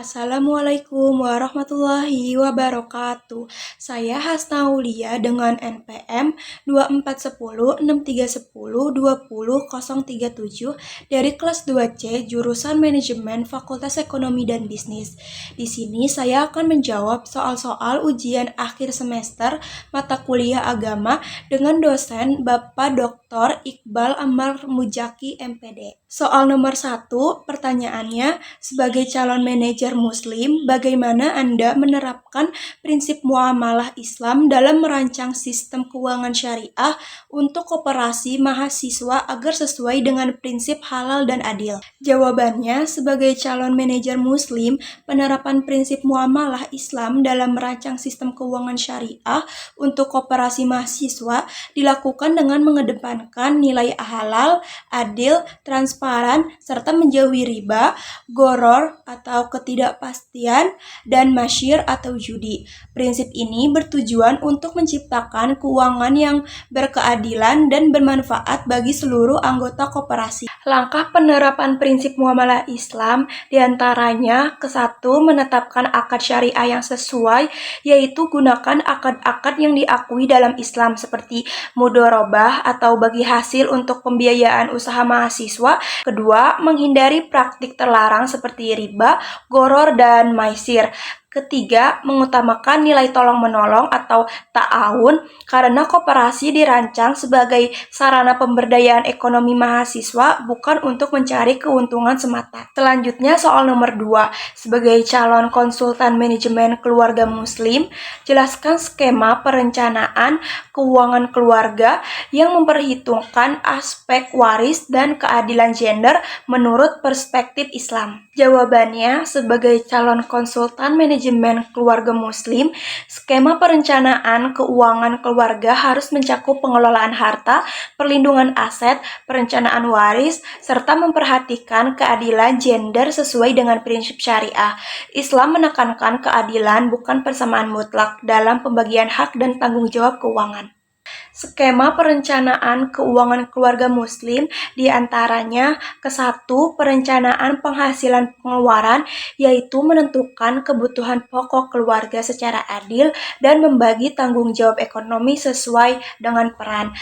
Assalamualaikum warahmatullahi wabarakatuh. Saya Hasnaulia dengan NPM 241063102037 dari kelas 2C jurusan Manajemen Fakultas Ekonomi dan Bisnis. Di sini saya akan menjawab soal-soal ujian akhir semester mata kuliah agama dengan dosen Bapak Dr. Iqbal Ammar Mujaki MPD. Soal nomor 1, pertanyaannya, sebagai calon manajer Muslim, bagaimana Anda menerapkan prinsip muamalah Islam dalam merancang sistem keuangan syariah untuk koperasi mahasiswa agar sesuai dengan prinsip halal dan adil? Jawabannya, sebagai calon manajer Muslim, penerapan prinsip muamalah Islam dalam merancang sistem keuangan syariah untuk koperasi mahasiswa dilakukan dengan mengedepankan nilai halal, adil, transparan, serta menjauhi riba, goror atau ketidakpastian, dan masyir atau judi. Prinsip ini bertujuan untuk menciptakan keuangan yang berkeadilan dan bermanfaat bagi seluruh anggota koperasi. Langkah penerapan prinsip muamalah Islam diantaranya ke-1, menetapkan akad syariah yang sesuai, yaitu gunakan akad-akad yang diakui dalam Islam seperti mudharabah atau bagi hasil untuk pembiayaan usaha mahasiswa. Kedua, menghindari praktik terlarang seperti riba, goror, dan maisir. Ketiga, mengutamakan nilai tolong-menolong atau ta'awun karena koperasi dirancang sebagai sarana pemberdayaan ekonomi mahasiswa, bukan untuk mencari keuntungan semata. Selanjutnya, soal nomor 2. Sebagai calon konsultan manajemen keluarga Muslim, jelaskan skema perencanaan keuangan keluarga yang memperhitungkan aspek waris dan keadilan gender menurut perspektif Islam. Jawabannya, sebagai calon konsultan manajemen keluarga Muslim, skema perencanaan keuangan keluarga harus mencakup pengelolaan harta, perlindungan aset, perencanaan waris, serta memperhatikan keadilan gender sesuai dengan prinsip syariah. Islam menekankan keadilan, bukan persamaan mutlak dalam pembagian hak dan tanggung jawab keuangan. Skema perencanaan keuangan keluarga Muslim diantaranya ke-1, perencanaan penghasilan pengeluaran, yaitu menentukan kebutuhan pokok keluarga secara adil dan membagi tanggung jawab ekonomi sesuai dengan peran.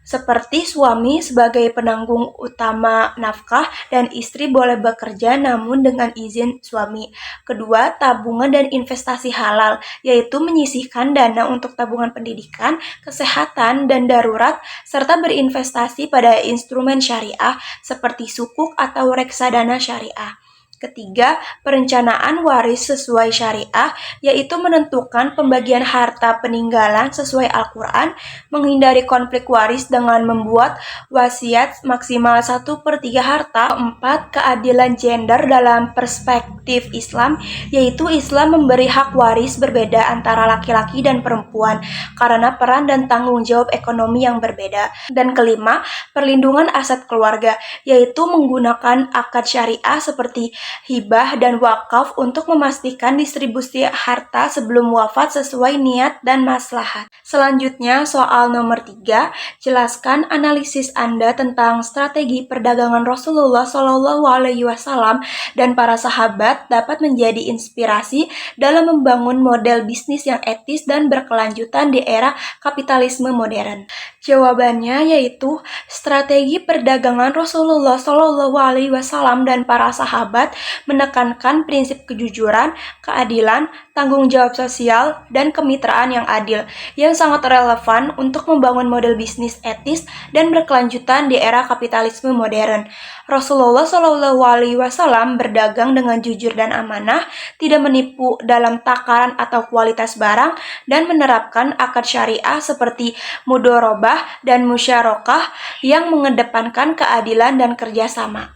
Seperti suami sebagai penanggung utama nafkah dan istri boleh bekerja namun dengan izin suami. Kedua, tabungan dan investasi halal, yaitu menyisihkan dana untuk tabungan pendidikan, kesehatan, dan darurat, serta berinvestasi pada instrumen syariah seperti sukuk atau reksadana syariah. Ketiga, perencanaan waris sesuai syariah, yaitu menentukan pembagian harta peninggalan sesuai Al-Quran, menghindari konflik waris dengan membuat wasiat maksimal 1/3 harta. 4, keadilan gender dalam perspektif Islam, yaitu Islam memberi hak waris berbeda antara laki-laki dan perempuan karena peran dan tanggung jawab ekonomi yang berbeda. Dan kelima, perlindungan aset keluarga, yaitu menggunakan akad syariah seperti hibah dan wakaf untuk memastikan distribusi harta sebelum wafat sesuai niat dan maslahat. Selanjutnya, soal nomor 3, jelaskan analisis Anda tentang strategi perdagangan Rasulullah SAW dan para sahabat dapat menjadi inspirasi dalam membangun model bisnis yang etis dan berkelanjutan di era kapitalisme modern. Jawabannya yaitu strategi perdagangan Rasulullah SAW dan para sahabat menekankan prinsip kejujuran, keadilan, tanggung jawab sosial, dan kemitraan yang adil, yang sangat relevan untuk membangun model bisnis etis dan berkelanjutan di era kapitalisme modern. Rasulullah SAW berdagang dengan jujur dan amanah, tidak menipu dalam takaran atau kualitas barang, dan menerapkan akad syariah seperti mudharabah dan musyarakah yang mengedepankan keadilan dan kerjasama.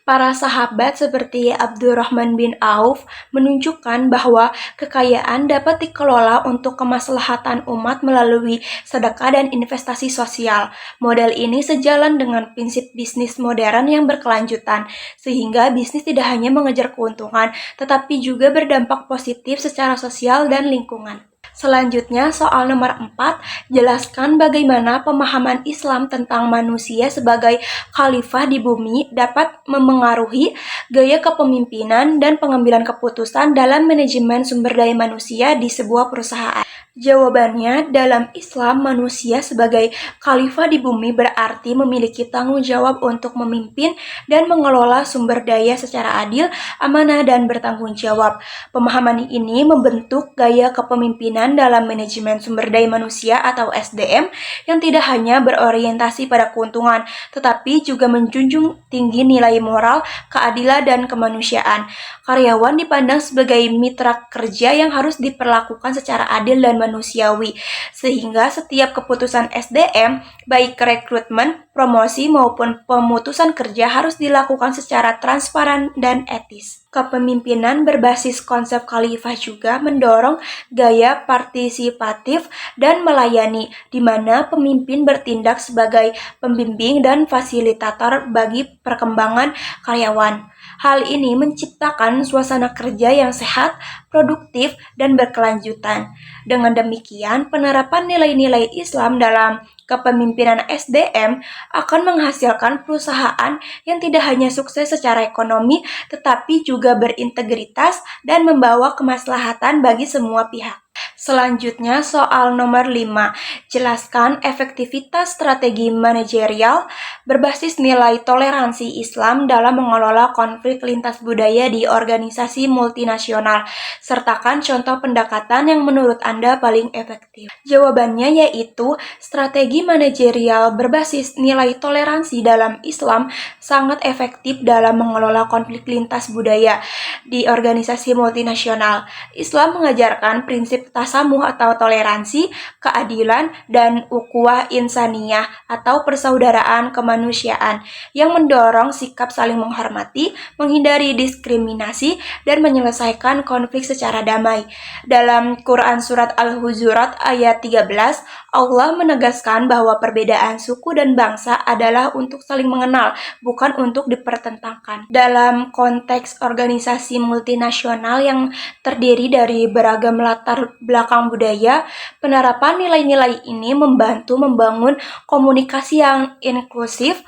Para sahabat seperti Abdurrahman bin Auf menunjukkan bahwa kekayaan dapat dikelola untuk kemaslahatan umat melalui sedekah dan investasi sosial. Model ini sejalan dengan prinsip bisnis modern yang berkelanjutan, sehingga bisnis tidak hanya mengejar keuntungan, tetapi juga berdampak positif secara sosial dan lingkungan. Selanjutnya, soal nomor 4, jelaskan bagaimana pemahaman Islam tentang manusia sebagai khalifah di bumi dapat memengaruhi gaya kepemimpinan dan pengambilan keputusan dalam manajemen sumber daya manusia di sebuah perusahaan. Jawabannya, dalam Islam, manusia sebagai khalifah di bumi berarti memiliki tanggung jawab untuk memimpin dan mengelola sumber daya secara adil, amanah, dan bertanggung jawab. Pemahaman ini membentuk gaya kepemimpinan dalam manajemen sumber daya manusia atau SDM yang tidak hanya berorientasi pada keuntungan, tetapi juga menjunjung tinggi nilai moral, keadilan, dan kemanusiaan. Karyawan dipandang sebagai mitra kerja yang harus diperlakukan secara adil dan manusiawi, sehingga setiap keputusan SDM, baik rekrutmen, promosi, maupun pemutusan kerja harus dilakukan secara transparan dan etis. Kepemimpinan berbasis konsep khalifah juga mendorong gaya partisipatif dan melayani, di mana pemimpin bertindak sebagai pembimbing dan fasilitator bagi perkembangan karyawan. Hal ini menciptakan suasana kerja yang sehat, produktif, dan berkelanjutan. Dengan demikian, penerapan nilai-nilai Islam dalam kepemimpinan SDM akan menghasilkan perusahaan yang tidak hanya sukses secara ekonomi, tetapi juga berintegritas dan membawa kemaslahatan bagi semua pihak. Selanjutnya, soal nomor 5. Jelaskan efektivitas strategi manajerial berbasis nilai toleransi Islam dalam mengelola konflik lintas budaya di organisasi multinasional. Sertakan contoh pendekatan yang menurut Anda paling efektif. Jawabannya yaitu strategi manajerial berbasis nilai toleransi dalam Islam sangat efektif dalam mengelola konflik lintas budaya di organisasi multinasional. Islam mengajarkan prinsip tasamuh atau toleransi, keadilan, dan ukhuwah insaniyah atau persaudaraan kemanusiaan yang mendorong sikap saling menghormati, menghindari diskriminasi, dan menyelesaikan konflik secara damai. Dalam Quran Surat Al-Hujurat ayat 13, Allah menegaskan bahwa perbedaan suku dan bangsa adalah untuk saling mengenal, bukan untuk dipertentangkan. Dalam konteks organisasi multinasional yang terdiri dari beragam latar belakang budaya, penerapan nilai-nilai ini membantu membangun komunikasi yang inklusif,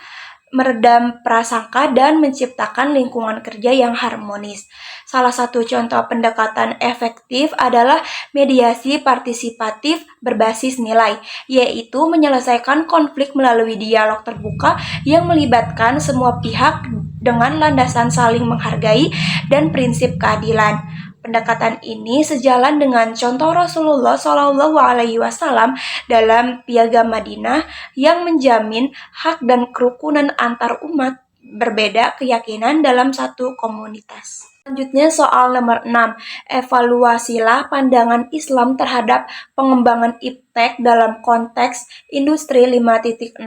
meredam prasangka, dan menciptakan lingkungan kerja yang harmonis. Salah satu contoh pendekatan efektif adalah mediasi partisipatif berbasis nilai, yaitu menyelesaikan konflik melalui dialog terbuka yang melibatkan semua pihak dengan landasan saling menghargai dan prinsip keadilan. Pendekatan ini sejalan dengan contoh Rasulullah Shallallahu Alaihi Wasallam dalam Piagam Madinah yang menjamin hak dan kerukunan antar umat berbeda keyakinan dalam satu komunitas. Selanjutnya soal nomor 6. Evaluasilah pandangan Islam terhadap pengembangan iptek dalam konteks industri 5.0.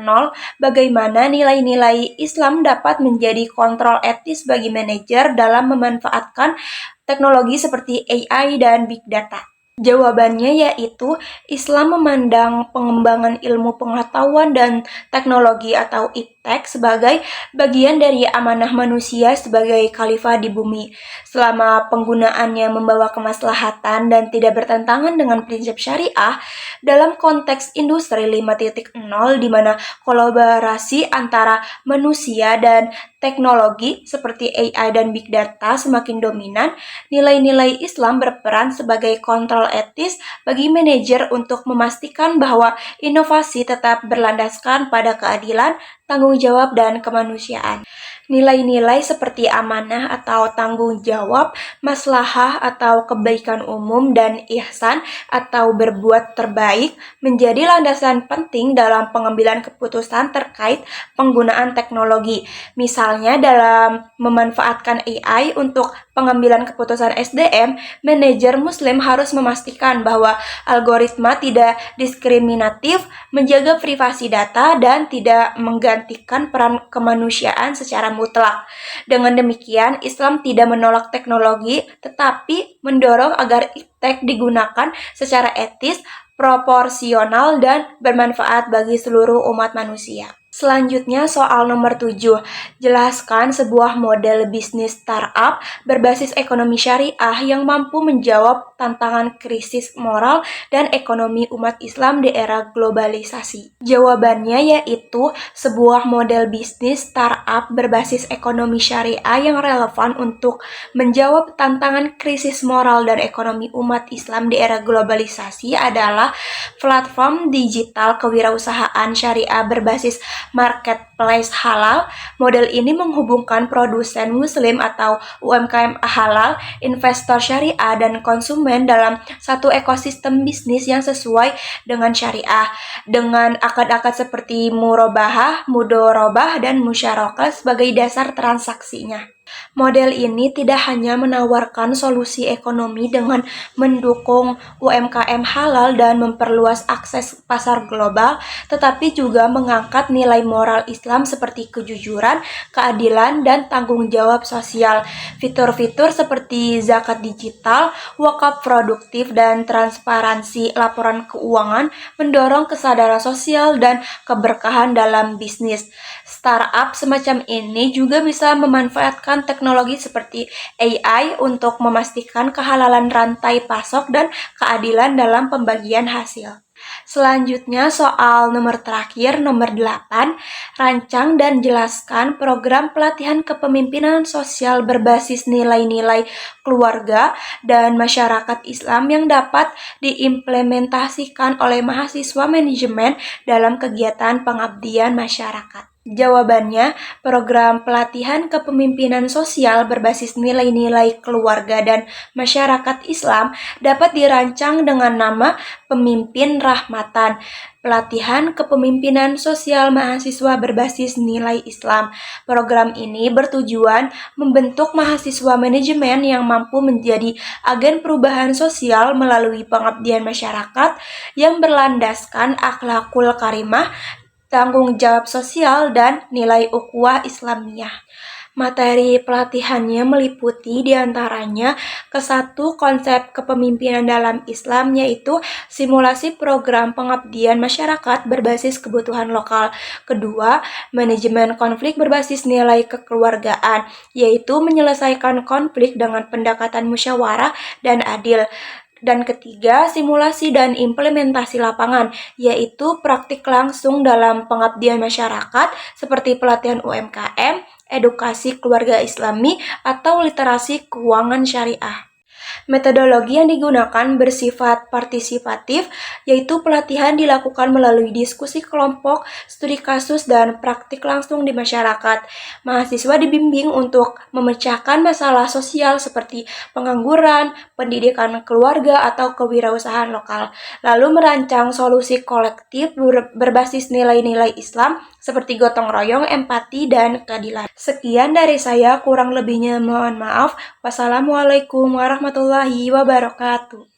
Bagaimana nilai-nilai Islam dapat menjadi kontrol etis bagi manajer dalam memanfaatkan teknologi seperti AI dan Big Data. Jawabannya yaitu Islam memandang pengembangan ilmu pengetahuan dan teknologi atau iptek sebagai bagian dari amanah manusia sebagai khalifah di bumi. Selama penggunaannya membawa kemaslahatan dan tidak bertentangan dengan prinsip syariah, dalam konteks industri 5.0 di mana kolaborasi antara manusia dan teknologi seperti AI dan Big Data semakin dominan, nilai-nilai Islam berperan sebagai kontrol etis bagi manajer untuk memastikan bahwa inovasi tetap berlandaskan pada keadilan, tanggung jawab, dan kemanusiaan. Nilai-nilai seperti amanah atau tanggung jawab, maslahah atau kebaikan umum, dan ihsan atau berbuat terbaik menjadi landasan penting dalam pengambilan keputusan terkait penggunaan teknologi. Misalnya dalam memanfaatkan AI untuk pengambilan keputusan SDM, manajer muslim harus memastikan bahwa algoritma tidak diskriminatif, menjaga privasi data, dan tidak menggantikan peran kemanusiaan secara mutlak. Dengan demikian, Islam tidak menolak teknologi, tetapi mendorong agar iptek digunakan secara etis, proporsional, dan bermanfaat bagi seluruh umat manusia. Selanjutnya soal nomor 7, jelaskan sebuah model bisnis startup berbasis ekonomi syariah yang mampu menjawab tantangan krisis moral dan ekonomi umat Islam di era globalisasi. Jawabannya yaitu sebuah model bisnis startup berbasis ekonomi syariah yang relevan untuk menjawab tantangan krisis moral dan ekonomi umat Islam di era globalisasi adalah platform digital kewirausahaan syariah berbasis marketplace halal. Model ini menghubungkan produsen muslim atau UMKM halal, investor syariah, dan konsumen dalam satu ekosistem bisnis yang sesuai dengan syariah, dengan akad-akad seperti murabahah, mudorobah, dan musyarakah sebagai dasar transaksinya. Model ini tidak hanya menawarkan solusi ekonomi dengan mendukung UMKM halal dan memperluas akses pasar global, tetapi juga mengangkat nilai moral Islam seperti kejujuran, keadilan, dan tanggung jawab sosial. Fitur-fitur seperti zakat digital, wakaf produktif, dan transparansi laporan keuangan mendorong kesadaran sosial dan keberkahan dalam bisnis. Startup semacam ini juga bisa memanfaatkan teknologi seperti AI untuk memastikan kehalalan rantai pasok dan keadilan dalam pembagian hasil. Selanjutnya soal nomor terakhir, nomor 8, rancang dan jelaskan program pelatihan kepemimpinan sosial berbasis nilai-nilai keluarga dan masyarakat Islam yang dapat diimplementasikan oleh mahasiswa manajemen dalam kegiatan pengabdian masyarakat. Jawabannya, program pelatihan kepemimpinan sosial berbasis nilai-nilai keluarga dan masyarakat Islam dapat dirancang dengan nama Pemimpin Rahmatan, pelatihan kepemimpinan sosial mahasiswa berbasis nilai Islam. Program ini bertujuan membentuk mahasiswa manajemen yang mampu menjadi agen perubahan sosial melalui pengabdian masyarakat yang berlandaskan akhlakul karimah, tanggung jawab sosial, dan nilai ukhuwah Islamiyah. Materi pelatihannya meliputi diantaranya ke-1 konsep kepemimpinan dalam Islam, yaitu simulasi program pengabdian masyarakat berbasis kebutuhan lokal. Kedua, manajemen konflik berbasis nilai kekeluargaan, yaitu menyelesaikan konflik dengan pendekatan musyawarah dan adil. Dan ketiga, simulasi dan implementasi lapangan, yaitu praktik langsung dalam pengabdian masyarakat seperti pelatihan UMKM, edukasi keluarga Islami, atau literasi keuangan syariah. Metodologi yang digunakan bersifat partisipatif, yaitu pelatihan dilakukan melalui diskusi kelompok, studi kasus, dan praktik langsung di masyarakat. Mahasiswa dibimbing untuk memecahkan masalah sosial seperti pengangguran, pendidikan keluarga, atau kewirausahaan lokal, lalu merancang solusi kolektif berbasis nilai-nilai Islam seperti gotong royong, empati, dan keadilan. Sekian dari saya, kurang lebihnya mohon maaf. Wassalamualaikum warahmatullahi wabarakatuh.